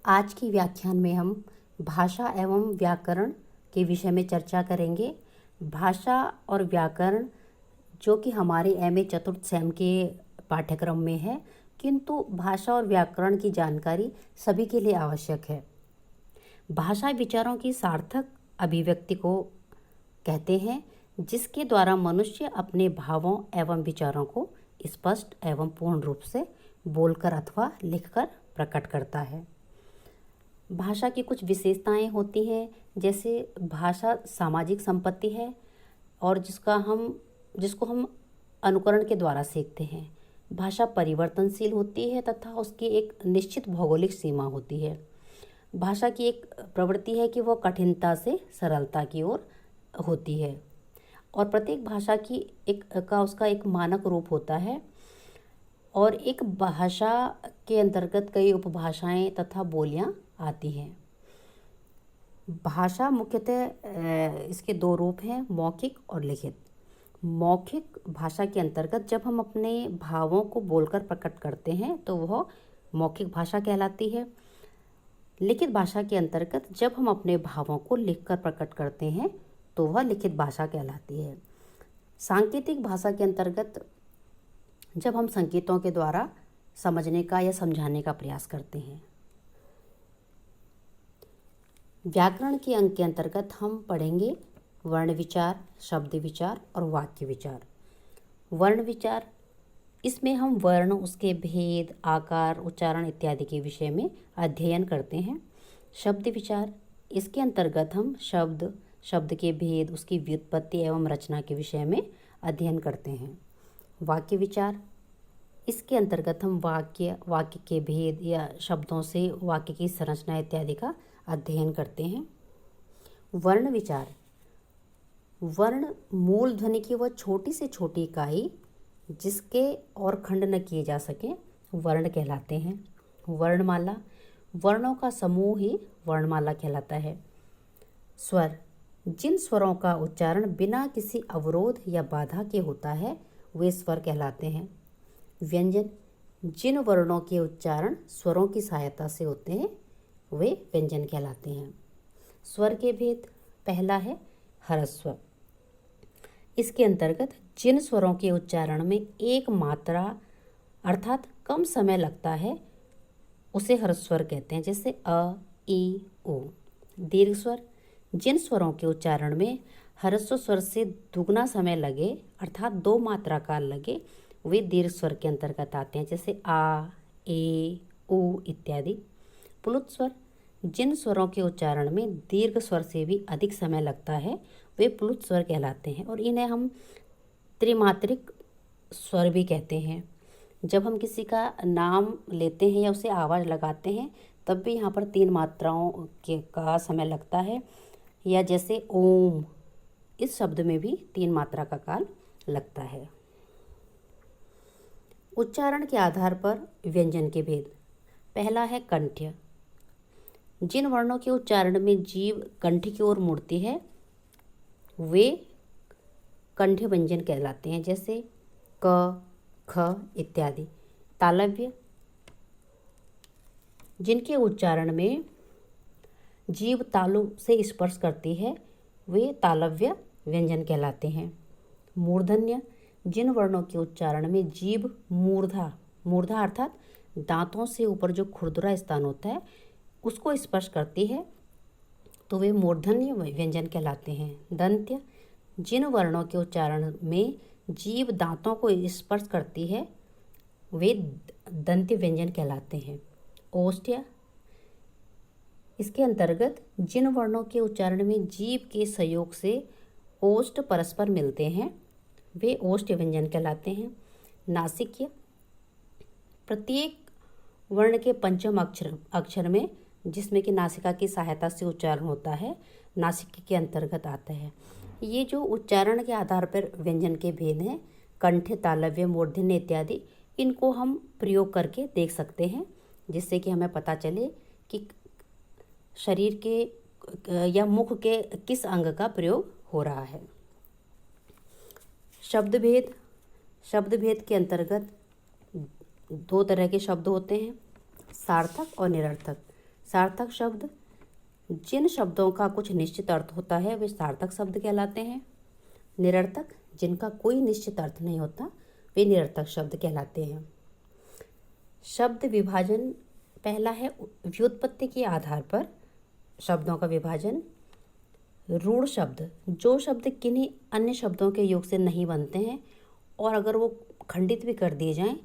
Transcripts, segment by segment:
आज की व्याख्यान में हम भाषा एवं व्याकरण के विषय में चर्चा करेंगे। भाषा और व्याकरण जो कि हमारे एमए चतुर्थ सेम के पाठ्यक्रम में है, किंतु भाषा और व्याकरण की जानकारी सभी के लिए आवश्यक है। भाषा विचारों की सार्थक अभिव्यक्ति को कहते हैं, जिसके द्वारा मनुष्य अपने भावों एवं विचारों को स्पष्ट एवं पूर्ण रूप से बोलकर अथवा लिखकर प्रकट करता है। भाषा की कुछ विशेषताएं होती हैं, जैसे भाषा सामाजिक संपत्ति है और जिसको हम अनुकरण के द्वारा सीखते हैं। भाषा परिवर्तनशील होती है तथा उसकी एक निश्चित भौगोलिक सीमा होती है। भाषा की एक प्रवृत्ति है कि वह कठिनता से सरलता की ओर होती है और प्रत्येक भाषा की उसका एक मानक रूप होता है और एक भाषा के अंतर्गत कई उपभाषाएं तथा बोलियां आती हैं। भाषा मुख्यतः इसके दो रूप हैं, मौखिक और लिखित। मौखिक भाषा के अंतर्गत जब हम अपने भावों को बोलकर प्रकट करते हैं तो वह मौखिक भाषा कहलाती है। लिखित भाषा के अंतर्गत जब हम अपने भावों को लिखकर प्रकट करते हैं तो वह लिखित भाषा कहलाती है। सांकेतिक भाषा के अंतर्गत जब हम संकेतों के द्वारा समझने का या समझाने का प्रयास करते हैं। व्याकरण के अंग के अंतर्गत हम पढ़ेंगे वर्ण विचार, शब्द विचार और वाक्य विचार। वर्ण विचार, इसमें हम वर्ण, उसके भेद, आकार, उच्चारण इत्यादि के विषय में अध्ययन करते हैं। शब्द विचार, इसके अंतर्गत हम शब्द के भेद, उसकी व्युत्पत्ति एवं रचना के विषय में अध्ययन करते हैं। वाक्य विचार, इसके अंतर्गत हम वाक्य के भेद या शब्दों से वाक्य की संरचना इत्यादि का अध्ययन करते हैं। वर्ण विचार, वर्ण मूल ध्वनि की वह छोटी से छोटी इकाई जिसके और खंड न किए जा सकें वर्ण कहलाते हैं। वर्णमाला, वर्णों का समूह ही वर्णमाला कहलाता है। स्वर, जिन स्वरों का उच्चारण बिना किसी अवरोध या बाधा के होता है वे स्वर कहलाते हैं। व्यंजन, जिन वर्णों के उच्चारण स्वरों की सहायता से होते हैं वे व्यंजन कहलाते हैं। स्वर के भेद, पहला है ह्रस्व। इसके अंतर्गत जिन स्वरों के उच्चारण में एक मात्रा अर्थात कम समय लगता है उसे ह्रस्व स्वर कहते हैं, जैसे अ, ई, उ। दीर्घ स्वर, जिन स्वरों के उच्चारण में ह्रस्व स्वर से दुगना समय लगे अर्थात 2 मात्रा काल लगे वे दीर्घ स्वर के अंतर्गत आते हैं, जैसे आ, ए, उ इत्यादि। प्लुत स्वर, जिन स्वरों के उच्चारण में दीर्घ स्वर से भी अधिक समय लगता है वे प्लुत स्वर कहलाते हैं और इन्हें हम त्रिमात्रिक स्वर भी कहते हैं। जब हम किसी का नाम लेते हैं या उसे आवाज़ लगाते हैं तब भी यहाँ पर 3 मात्राओं का समय लगता है, या जैसे ओम, इस शब्द में भी 3 मात्रा का काल लगता है। उच्चारण के आधार पर व्यंजन के भेद, पहला है कंठ्य। जिन वर्णों के उच्चारण में जीभ कंठ की ओर मुड़ती है वे कंठ्य व्यंजन कहलाते हैं, जैसे क, ख इत्यादि। तालव्य, जिनके उच्चारण में जीभ तालु से स्पर्श करती है वे तालव्य व्यंजन कहलाते हैं। मूर्धन्य, जिन वर्णों के उच्चारण में जीभ मूर्धा अर्थात दांतों से ऊपर जो खुरदुरा स्थान होता है उसको स्पर्श करती है तो वे मूर्धन्य व्यंजन कहलाते हैं। दंत्य, जिन वर्णों के उच्चारण में जीभ दांतों को स्पर्श करती है वे दंत्य व्यंजन कहलाते हैं। ओष्ठ्य, इसके अंतर्गत जिन वर्णों के उच्चारण में जीभ के सहयोग से ओष्ठ परस्पर मिलते हैं वे ओष्ठ्य व्यंजन कहलाते हैं। नासिक्य, प्रत्येक वर्ण के पंचम अक्षर में जिसमें कि नासिका की सहायता से उच्चारण होता है नासिक्य के अंतर्गत आता है। ये जो उच्चारण के आधार पर व्यंजन के भेद हैं, कंठ्य, तालव्य, मूर्धन्य इत्यादि, इनको हम प्रयोग करके देख सकते हैं जिससे कि हमें पता चले कि शरीर के या मुख के किस अंग का प्रयोग हो रहा है। शब्द भेद के अंतर्गत 2 तरह के शब्द होते हैं, सार्थक और निरर्थक। सार्थक शब्द, जिन शब्दों का कुछ निश्चित अर्थ होता है वे सार्थक शब्द कहलाते हैं। निरर्थक, जिनका कोई निश्चित अर्थ नहीं होता वे निरर्थक शब्द कहलाते हैं। शब्द विभाजन, पहला है व्युत्पत्ति के आधार पर शब्दों का विभाजन। रूढ़ शब्द, जो शब्द किन्हीं अन्य शब्दों के योग से नहीं बनते हैं और अगर वो खंडित भी कर दिए जाएं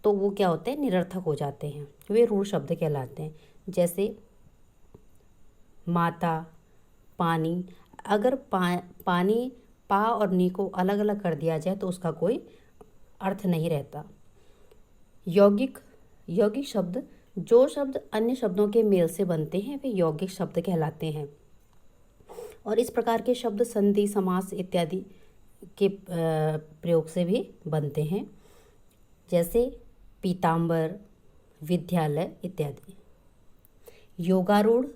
तो वो क्या होते हैं, निरर्थक हो जाते हैं, वे रूढ़ शब्द कहलाते हैं। जैसे माता, पानी, अगर पानी पा और नी को अलग अलग कर दिया जाए तो उसका कोई अर्थ नहीं रहता। यौगिक, यौगिक शब्द, जो शब्द अन्य शब्दों के मेल से बनते हैं वे यौगिक शब्द कहलाते हैं। और इस प्रकार के शब्द संधि, समास इत्यादि के प्रयोग से भी बनते हैं, जैसे पीताम्बर, विद्यालय इत्यादि। योगारूढ़,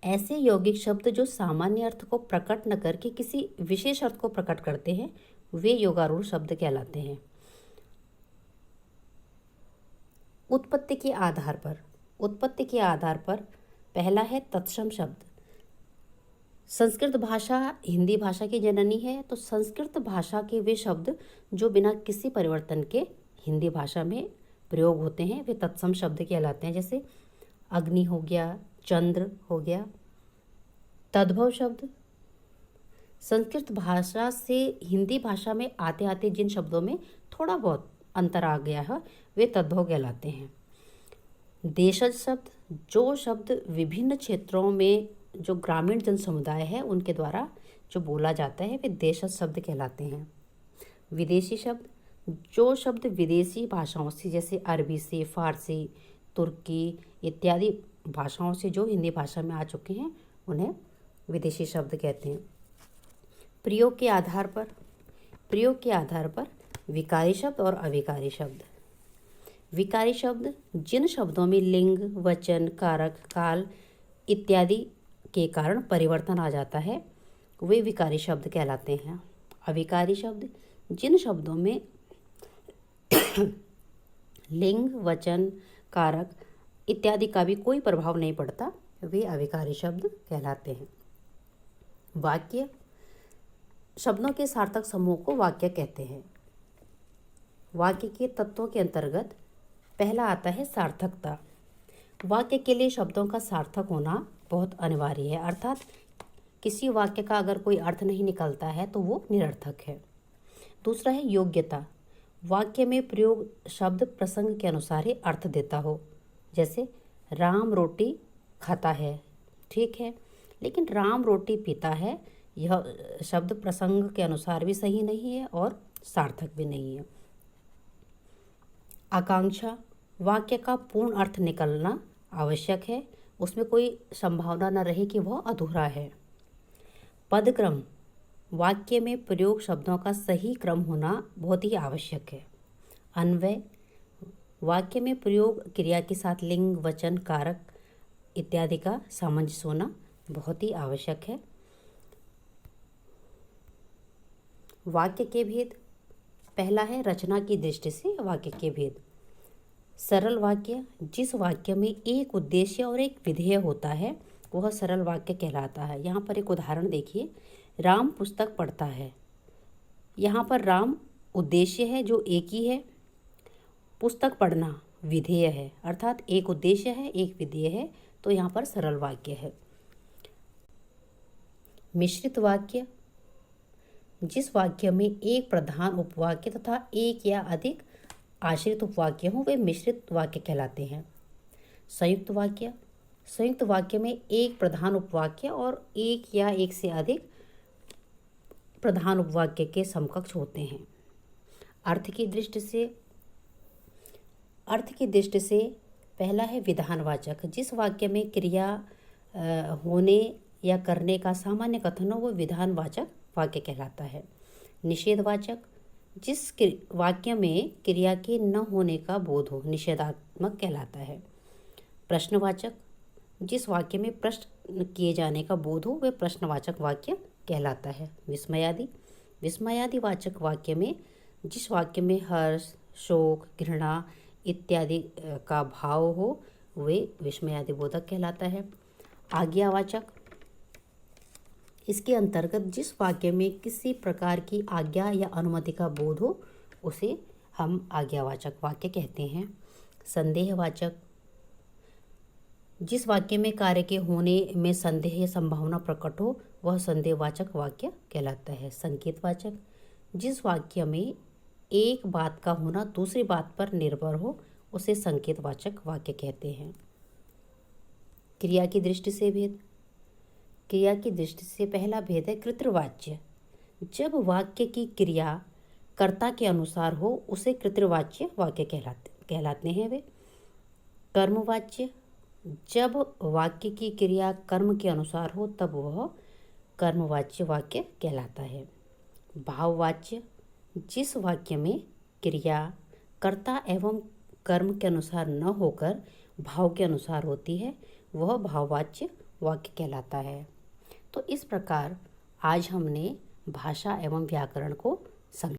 ऐसे यौगिक शब्द जो सामान्य अर्थ को प्रकट न करके किसी विशेष अर्थ को प्रकट करते हैं वे योगारूढ़ शब्द कहलाते हैं। उत्पत्ति के आधार पर, उत्पत्ति के आधार पर पहला है तत्सम शब्द। संस्कृत भाषा हिंदी भाषा की जननी है, तो संस्कृत भाषा के वे शब्द जो बिना किसी परिवर्तन के हिंदी भाषा में प्रयोग होते हैं वे तत्सम शब्द कहलाते हैं। जैसे अग्नि हो गया, चंद्र हो गया। तद्भव शब्द, संस्कृत भाषा से हिंदी भाषा में आते आते जिन शब्दों में थोड़ा बहुत अंतर आ गया है वे तद्भव कहलाते हैं। देशज शब्द, जो शब्द विभिन्न क्षेत्रों में जो ग्रामीण जन समुदाय है उनके द्वारा जो बोला जाता है वे देशज शब्द कहलाते हैं। विदेशी शब्द, जो शब्द विदेशी भाषाओं से जैसे अरबी से, फारसी, तुर्की इत्यादि भाषाओं से जो हिंदी भाषा में आ चुके हैं उन्हें विदेशी शब्द कहते हैं। प्रयोग के आधार पर, प्रयोग के आधार पर विकारी शब्द और अविकारी शब्द। विकारी शब्द, जिन शब्दों में लिंग, वचन, कारक, काल इत्यादि के कारण परिवर्तन आ जाता है वे विकारी शब्द कहलाते हैं। अविकारी शब्द, जिन शब्दों में लिंग, वचन, कारक इत्यादि का भी कोई प्रभाव नहीं पड़ता वे अविकारी शब्द कहलाते हैं। वाक्य, शब्दों के सार्थक समूह को वाक्य कहते हैं। वाक्य के तत्वों के अंतर्गत पहला आता है सार्थकता। वाक्य के लिए शब्दों का सार्थक होना बहुत अनिवार्य है, अर्थात किसी वाक्य का अगर कोई अर्थ नहीं निकलता है तो वो निरर्थक है। दूसरा है योग्यता, वाक्य में प्रयोग शब्द प्रसंग के अनुसार ही अर्थ देता हो। जैसे राम रोटी खाता है, ठीक है, लेकिन राम रोटी पीता है यह शब्द प्रसंग के अनुसार भी सही नहीं है और सार्थक भी नहीं है। आकांक्षा, वाक्य का पूर्ण अर्थ निकलना आवश्यक है, उसमें कोई संभावना न रहे कि वह अधूरा है। पदक्रम, वाक्य में प्रयोग शब्दों का सही क्रम होना बहुत ही आवश्यक है। अन्वय, वाक्य में प्रयोग क्रिया के साथ लिंग, वचन, कारक इत्यादि का सामंजस्य होना बहुत ही आवश्यक है। वाक्य के भेद, पहला है रचना की दृष्टि से वाक्य के भेद। सरल वाक्य, जिस वाक्य में एक उद्देश्य और एक विधेय होता है वह सरल वाक्य कहलाता है। यहाँ पर एक उदाहरण देखिए, राम पुस्तक पढ़ता है। यहाँ पर राम उद्देश्य है जो एक ही है, पुस्तक पढ़ना विधेय है, अर्थात एक उद्देश्य है एक विधेय है, तो यहाँ पर सरल वाक्य है। मिश्रित वाक्य, जिस वाक्य में एक प्रधान उपवाक्य तथा एक या अधिक आश्रित उपवाक्य हों वे मिश्रित वाक्य कहलाते हैं। संयुक्त वाक्य, संयुक्त वाक्य में एक प्रधान उपवाक्य और एक या एक से अधिक प्रधान उपवाक्य के समकक्ष होते हैं। अर्थ की दृष्टि से पहला है विधानवाचक, जिस वाक्य में क्रिया होने या करने का सामान्य कथन हो वह विधानवाचक वाक्य कहलाता है। निषेधवाचक, जिस वाक्य में क्रिया के न होने का बोध हो निषेधात्मक कहलाता है। प्रश्नवाचक, जिस वाक्य में प्रश्न किए जाने का बोध हो वह प्रश्नवाचक वाक्य कहलाता है। विस्मयादि, विस्मयादि वाचक वाक्य में जिस वाक्य में हर्ष, शोक, घृणा इत्यादि का भाव हो वे विस्मयादिबोधक कहलाता है। आज्ञावाचक, इसके अंतर्गत जिस वाक्य में किसी प्रकार की आज्ञा या अनुमति का बोध हो उसे हम आज्ञावाचक वाक्य कहते हैं। संदेहवाचक, जिस वाक्य में कार्य के होने में संदेह या संभावना प्रकट हो वह संदेहवाचक वाक्य कहलाता है। संकेतवाचक, जिस वाक्य में एक बात का होना दूसरी बात पर निर्भर हो उसे संकेतवाचक वाक्य कहते हैं। क्रिया की दृष्टि से भेद, क्रिया की दृष्टि से पहला भेद है कृतवाच्य। जब वाक्य की क्रिया कर्ता के अनुसार हो उसे कृतवाच्य वाक्य कहलाते हैं वे। कर्मवाच्य, जब वाक्य की क्रिया कर्म के अनुसार हो तब वह कर्मवाच्य वाक्य कहलाता है। भाववाच्य, जिस वाक्य में क्रिया कर्ता एवं कर्म के अनुसार न होकर भाव के अनुसार होती है वह भाववाच्य वाक्य कहलाता है। तो इस प्रकार आज हमने भाषा एवं व्याकरण को समझा।